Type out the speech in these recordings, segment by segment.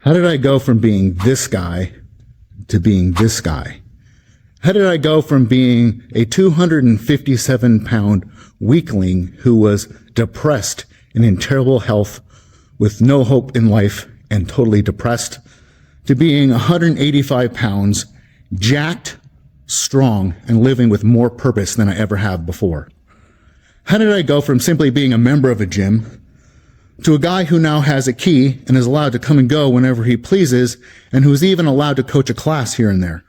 How did I go from being this guy to being this guy? How did I go from being a 257-pound weakling who was depressed and in terrible health with no hope in life and totally depressed to being 185 pounds, jacked, strong, and living with more purpose than I ever have before? How did I go from simply being a member of a gym to a guy who now has a key and is allowed to come and go whenever he pleases and who's even allowed to coach a class here and there?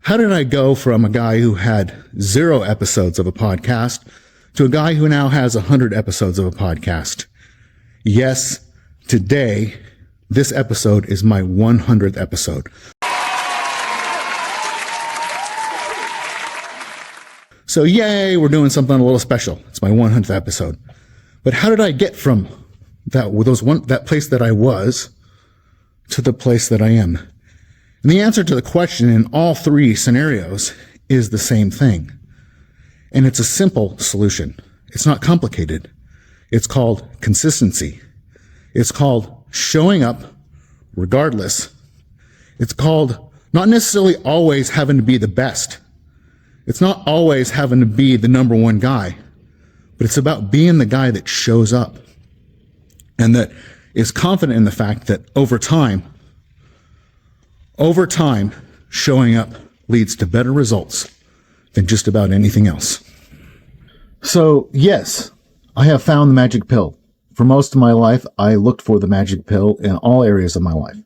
How did I go from a guy who had 0 episodes of a podcast to a guy who now has 100 episodes of a podcast? Yes, today, this episode is my 100th episode. So yay, we're doing something a little special. It's my 100th episode. But how did I get from that place that I was to the place that I am? And the answer to the question in all 3 scenarios is the same thing. And it's a simple solution. It's not complicated. It's called consistency. It's called showing up regardless. It's called not necessarily always having to be the best. It's not always having to be the number one guy, but it's about being the guy that shows up and that is confident in the fact that over time, showing up leads to better results than just about anything else. So yes, I have found the magic pill. For most of my life, I looked for the magic pill in all areas of my life.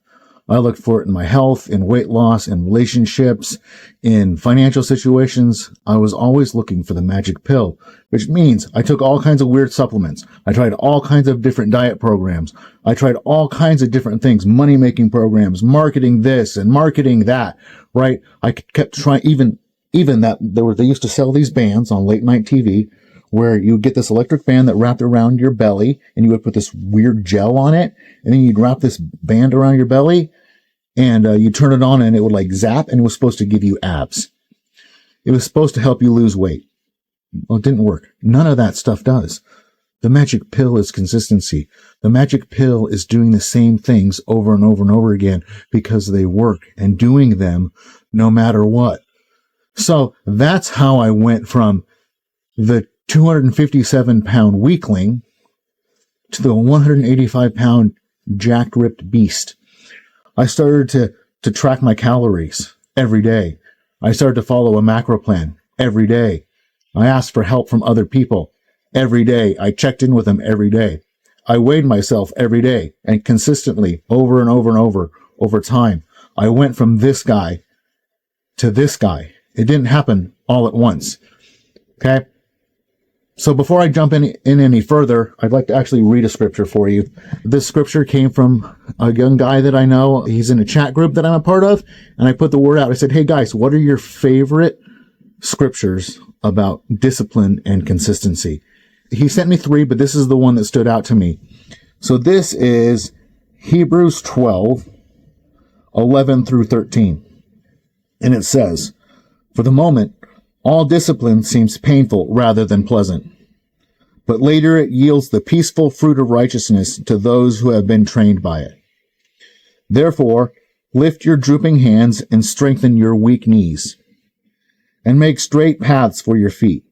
I looked for it in my health, in weight loss, in relationships, in financial situations. I was always looking for the magic pill, which means I took all kinds of weird supplements. I tried all kinds of different diet programs. I tried all kinds of different things, money-making programs, marketing this and marketing that, right? I kept trying, even that they used to sell these bands on late night TV where you would get this electric band that wrapped around your belly and you would put this weird gel on it, and then you'd wrap this band around your belly and you turn it on and it would like zap, and it was supposed to give you abs. It was supposed to help you lose weight. Well, it didn't work. None of that stuff does. The magic pill is consistency. The magic pill is doing the same things over and over and over again because they work, and doing them no matter what. So that's how I went from the 257-pound weakling to the 185-pound jacked, ripped beast. I started to track my calories every day. I started to follow a macro plan every day. I asked for help from other people every day. I checked in with them every day. I weighed myself every day and consistently over and over and over time. I went from this guy to this guy. It didn't happen all at once. Okay? So before I jump in any further, I'd like to actually read a scripture for you. This scripture came from a young guy that I know. He's in a chat group that I'm a part of, and I put the word out. I said, hey guys, what are your favorite scriptures about discipline and consistency? He sent me 3, but this is the one that stood out to me. So this is Hebrews 12, 11 through 13. And it says, for the moment, all discipline seems painful rather than pleasant, but later it yields the peaceful fruit of righteousness to those who have been trained by it. Therefore, lift your drooping hands and strengthen your weak knees, and make straight paths for your feet,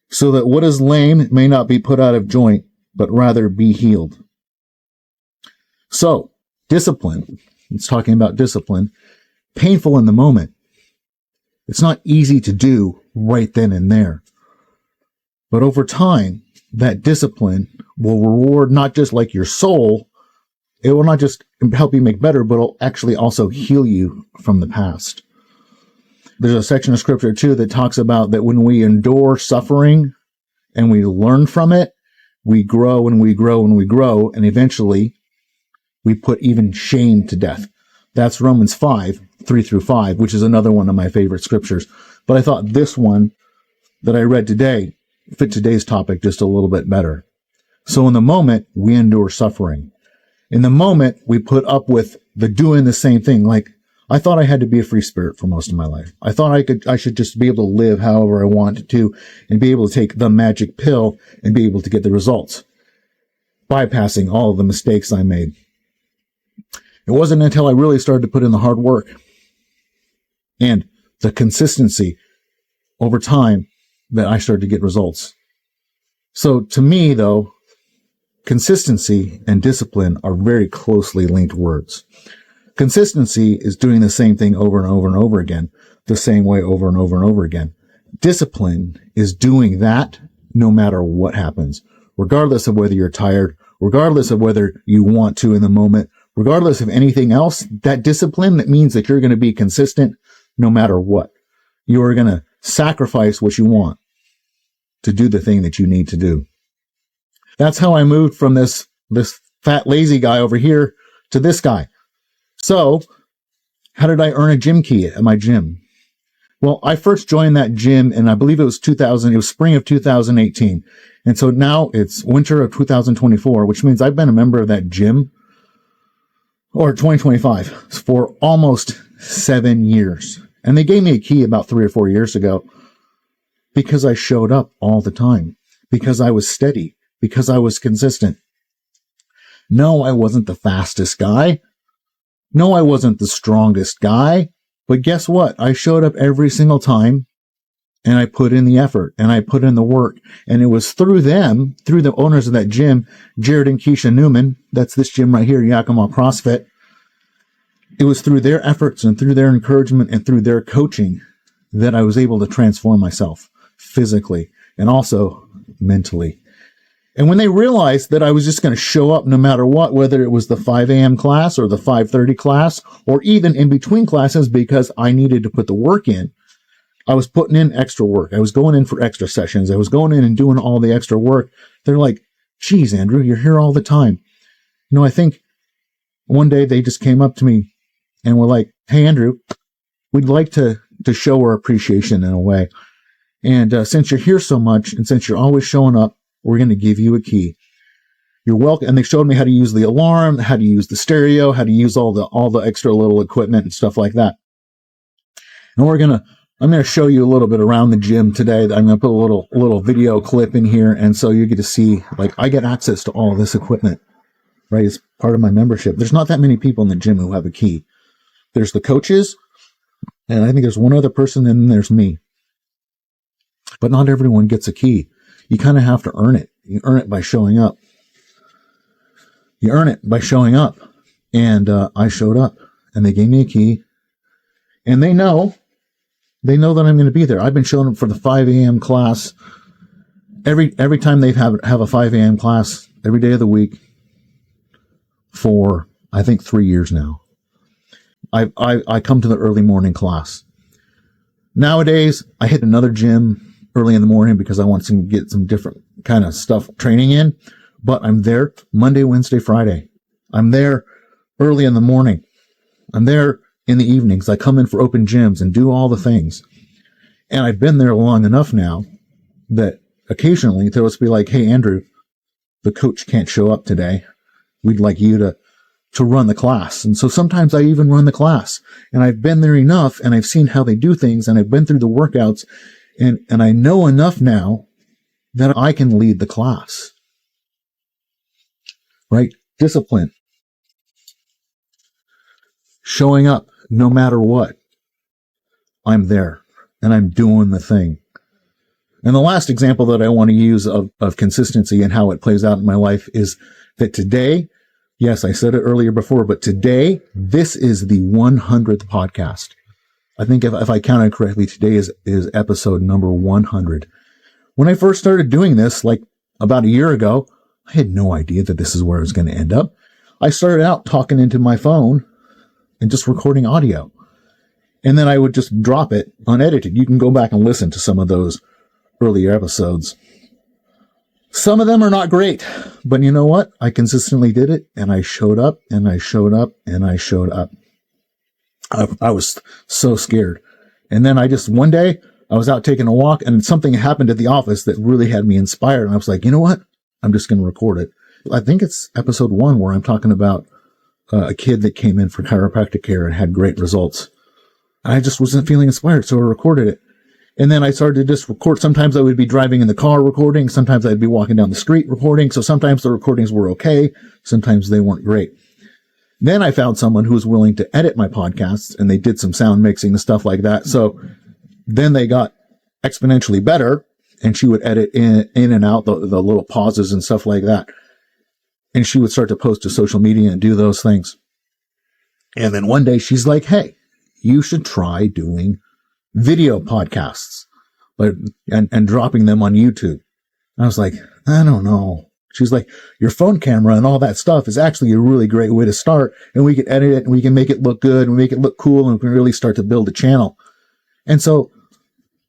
so that what is lame may not be put out of joint, but rather be healed. So, discipline, it's talking about discipline, painful in the moment. It's not easy to do right then and there. But over time, that discipline will reward not just like your soul, it will not just help you make better, but it'll actually also heal you from the past. There's a section of scripture too that talks about that when we endure suffering and we learn from it, we grow and we grow and we grow, and eventually we put even shame to death. That's Romans 5, 3 through 5, which is another one of my favorite scriptures. But I thought this one that I read today fit today's topic just a little bit better. So in the moment, we endure suffering. In the moment, we put up with the doing the same thing. Like, I thought I had to be a free spirit for most of my life. I thought I should just be able to live however I wanted to and be able to take the magic pill and be able to get the results, bypassing all of the mistakes I made. It wasn't until I really started to put in the hard work and the consistency over time that I started to get results. So to me, though, consistency and discipline are very closely linked words. Consistency is doing the same thing over and over and over again, the same way over and over and over again. Discipline is doing that no matter what happens, regardless of whether you're tired, regardless of whether you want to in the moment, regardless of anything else. That discipline, that means that you're going to be consistent no matter what. You are going to sacrifice what you want to do the thing that you need to do. That's how I moved from this fat, lazy guy over here to this guy. So how did I earn a gym key at my gym? Well, I first joined that gym, and I believe it was spring of 2018. And so now it's winter of 2024, which means I've been a member of that gym, or 2025, for almost 7 years. And they gave me a key about 3 or 4 years ago because I showed up all the time, because I was steady, because I was consistent. No, I wasn't the fastest guy. No, I wasn't the strongest guy. But guess what? I showed up every single time, and I put in the effort, and I put in the work. And it was through them, through the owners of that gym, Jared and Keisha Newman, that's this gym right here, Yakima CrossFit. It was through their efforts and through their encouragement and through their coaching that I was able to transform myself physically and also mentally. And when they realized that I was just going to show up no matter what, whether it was the 5 a.m. class or the 5:30 class, or even in between classes, because I needed to put the work in, I was putting in extra work. I was going in for extra sessions. I was going in and doing all the extra work. They're like, geez, Andrew, you're here all the time. You know, I think one day they just came up to me and were like, hey, Andrew, we'd like to show our appreciation in a way. And since you're here so much, and since you're always showing up, we're going to give you a key. You're welcome. And they showed me how to use the alarm, how to use the stereo, how to use all the extra little equipment and stuff like that. And I'm going to show you a little bit around the gym today. I'm going to put a little video clip in here. And so you get to see, like, I get access to all this equipment, right? It's part of my membership. There's not that many people in the gym who have a key. There's the coaches, and I think there's one other person, and then there's me. But not everyone gets a key. You kind of have to earn it. You earn it by showing up. You earn it by showing up. And I showed up, and they gave me a key. And they know that I'm going to be there. I've been showing up for the 5 a.m. class every time they have a 5 a.m. class every day of the week for, I think, 3 years now. I come to the early morning class. Nowadays, I hit another gym early in the morning because I want to get some different kind of stuff training in. But I'm there Monday, Wednesday, Friday. I'm there early in the morning. I'm there in the evenings. I come in for open gyms and do all the things. And I've been there long enough now that occasionally they'll just be like, hey, Andrew, the coach can't show up today. We'd like you to run the class. And so sometimes I even run the class. And I've been there enough, and I've seen how they do things, and I've been through the workouts, and I know enough now that I can lead the class. Right? Discipline. Showing up no matter what. I'm there, and I'm doing the thing. And the last example that I want to use of consistency and how it plays out in my life is that today, yes, I said it earlier before, but today, this is the 100th podcast. I think if I counted correctly, today is episode number 100. When I first started doing this, like about a year ago, I had no idea that this is where it was going to end up. I started out talking into my phone and just recording audio. And then I would just drop it unedited. You can go back and listen to some of those earlier episodes. Some of them are not great, but you know what? I consistently did it, and I showed up, and I showed up, and I showed up. I was so scared. And then one day, I was out taking a walk, and something happened at the office that really had me inspired. And I was like, you know what? I'm just going to record it. I think it's episode 1 where I'm talking about a kid that came in for chiropractic care and had great results. I just wasn't feeling inspired, so I recorded it. And then I started to just record. Sometimes I would be driving in the car recording. Sometimes I'd be walking down the street recording. So sometimes the recordings were okay. Sometimes they weren't great. Then I found someone who was willing to edit my podcasts, and they did some sound mixing and stuff like that. So then they got exponentially better, and she would edit in and out the little pauses and stuff like that. And she would start to post to social media and do those things. And then one day she's like, hey, you should try doing video podcasts and dropping them on YouTube. I was like, I don't know. She's like, your phone camera and all that stuff is actually a really great way to start. And we can edit it and we can make it look good and make it look cool. And we can really start to build a channel. And so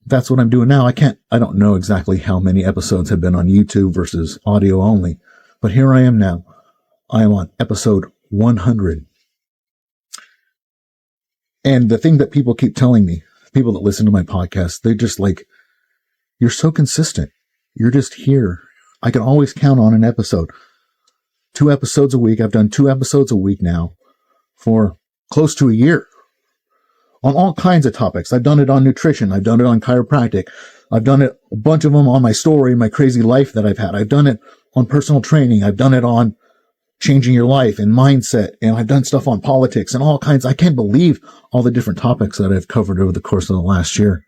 that's what I'm doing now. I don't know exactly how many episodes have been on YouTube versus audio only, but here I am now. I am on episode 100. And the thing that people keep telling me, people that listen to my podcast, they're just like, you're so consistent. You're just here. I can always count on an episode. 2 episodes a week. I've done 2 episodes a week now for close to a year on all kinds of topics. I've done it on nutrition. I've done it on chiropractic. I've done it, a bunch of them on my story, my crazy life that I've had. I've done it on personal training. I've done it on changing your life and mindset. And I've done stuff on politics and all kinds. I can't believe all the different topics that I've covered over the course of the last year.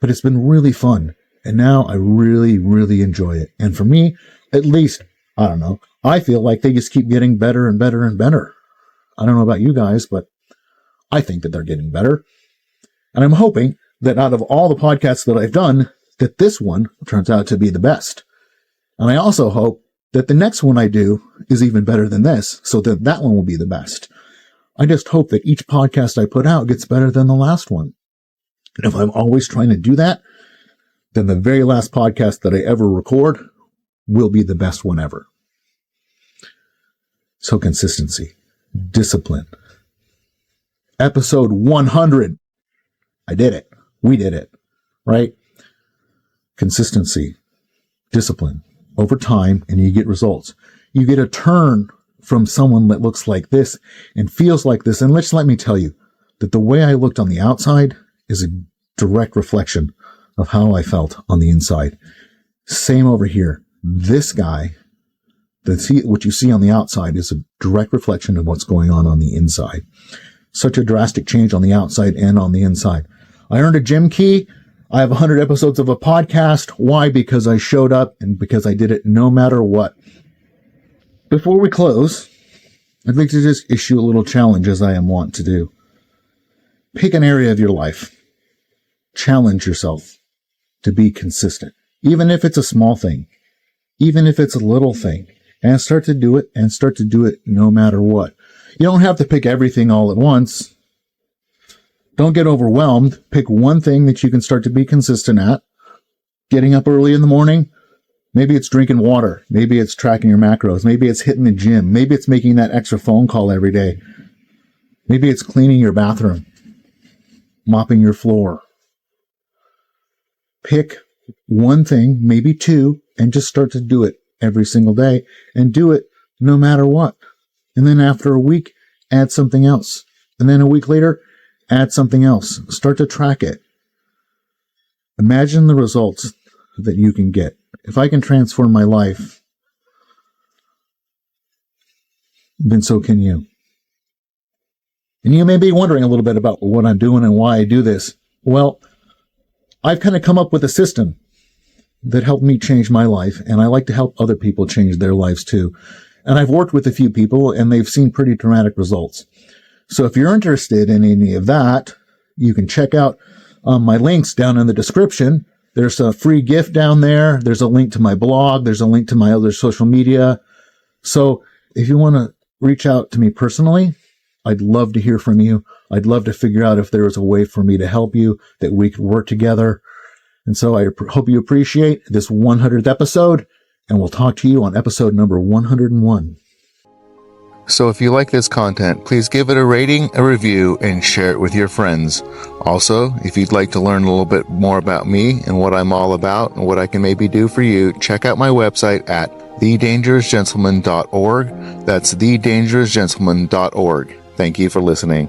But it's been really fun. And now I really, really enjoy it. And for me, at least, I don't know, I feel like they just keep getting better and better and better. I don't know about you guys, but I think that they're getting better. And I'm hoping that out of all the podcasts that I've done, that this one turns out to be the best. And I also hope that the next one I do is even better than this, so that that one will be the best. I just hope that each podcast I put out gets better than the last one. And if I'm always trying to do that, then the very last podcast that I ever record will be the best one ever. So consistency, discipline. Episode 100. I did it. We did it. Right? Consistency, discipline, over time, and you get results. You get a turn from someone that looks like this and feels like this. And let me tell you that the way I looked on the outside is a direct reflection of how I felt on the inside. Same over here. This guy, what you see on the outside is a direct reflection of what's going on the inside. Such a drastic change on the outside and on the inside. I earned a gym key. I have 100 episodes of a podcast. Why? Because I showed up and because I did it no matter what. Before we close, I'd like to just issue a little challenge, as I am wont to do. Pick an area of your life. Challenge yourself to be consistent, even if it's a small thing, even if it's a little thing, and start to do it no matter what. You don't have to pick everything all at once. Don't get overwhelmed. Pick one thing that you can start to be consistent at. Getting up early in the morning. Maybe it's drinking water. Maybe it's tracking your macros. Maybe it's hitting the gym. Maybe it's making that extra phone call every day. Maybe it's cleaning your bathroom, mopping your floor. Pick one thing, maybe 2, and just start to do it every single day and do it no matter what. And then after a week, add something else. And then a week later, add something else. Start to track it. Imagine the results that you can get. If I can transform my life, then so can you. And you may be wondering a little bit about what I'm doing and why I do this. Well, I've kind of come up with a system that helped me change my life, and I like to help other people change their lives too. And I've worked with a few people, and they've seen pretty dramatic results. So if you're interested in any of that, you can check out my links down in the description. There's a free gift down there. There's a link to my blog. There's a link to my other social media. So if you want to reach out to me personally, I'd love to hear from you. I'd love to figure out if there was a way for me to help you, that we could work together. And so I hope you appreciate this 100th episode, and we'll talk to you on episode number 101. So if you like this content, please give it a rating, a review, and share it with your friends. Also, if you'd like to learn a little bit more about me and what I'm all about and what I can maybe do for you, check out my website at thedangerousgentleman.org. That's thedangerousgentleman.org. Thank you for listening.